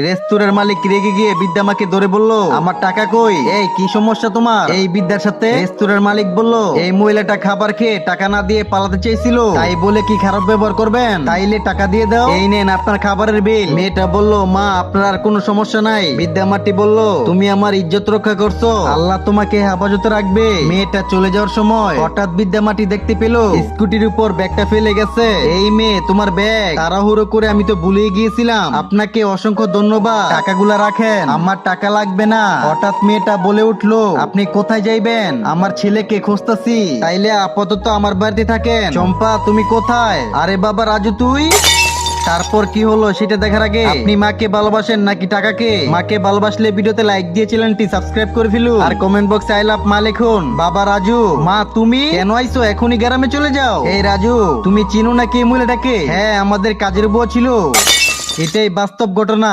রেস্তোরাঁর মালিক রেগে গিয়ে বিদ্যামাকে ধরে বলল, আমার টাকা কই? এই কি সমস্যা তোমার এই বিদ্যার সাথে? রেস্তোরাঁর মালিক বলল, এই মহিলাটা খাবার খেয়ে টাকা না দিয়ে পালাতে চেয়েছিল, তাই বলে কি খারাপ ব্যবহার করবেন? তাইলে টাকা দিয়ে দাও, এই নেন আপনার খাবারের বিল। মেয়েটা বলল, মা আপনার আর কোনো সমস্যা নাই। বিদ্যামাটি বলল, তুমি আমার ইজ্জত রক্ষা করছো, আল্লাহ তোমাকে হেফাজতে রাখবে। মেয়েটা চলে যাওয়ার সময় হঠাৎ বিদ্যামাটি দেখতে পেল স্কুটির উপর ব্যাগটা ফেলে গেছে। এই মেয়ে, তোমার ব্যাগ? তাড়াহুড়ো করে আমি তো ভুলেই গিয়েছিলাম। আপনাকে অসংখ্য ধন্যবাদ, টাকাগুলা রাখেন, আমার টাকা লাগবে না। হঠাৎ মেয়েটা বলে উঠলো, আপনি কোথায় যাইবেন? আমার ছেলেকে খুঁজতাছি। তাইলে আপাতত আমার বাড়িতে থাকেন। চম্পা, তুমি কোথায়? আরে বাবা রাজু, তুই? তারপর কি হলো সেটা দেখার আগে আপনি মাকে ভালোবাসেন নাকি টাকাকে? মাকে ভালোবাসলে ভিডিওতে লাইক দিয়ে চ্যানেলটি সাবস্ক্রাইব করে ফেলুন, আর কমেন্ট বক্সে আই লাভ মা লিখুন। বাবা রাজু, মা তুমি কেন আইছো? এখনই গ্রামে চলে যাও। এই রাজু, তুমি চিনো নাকি এই মহিলাটাকে? হ্যাঁ, আমাদের কাজের বুয়া ছিল। এটাই বাস্তব ঘটনা।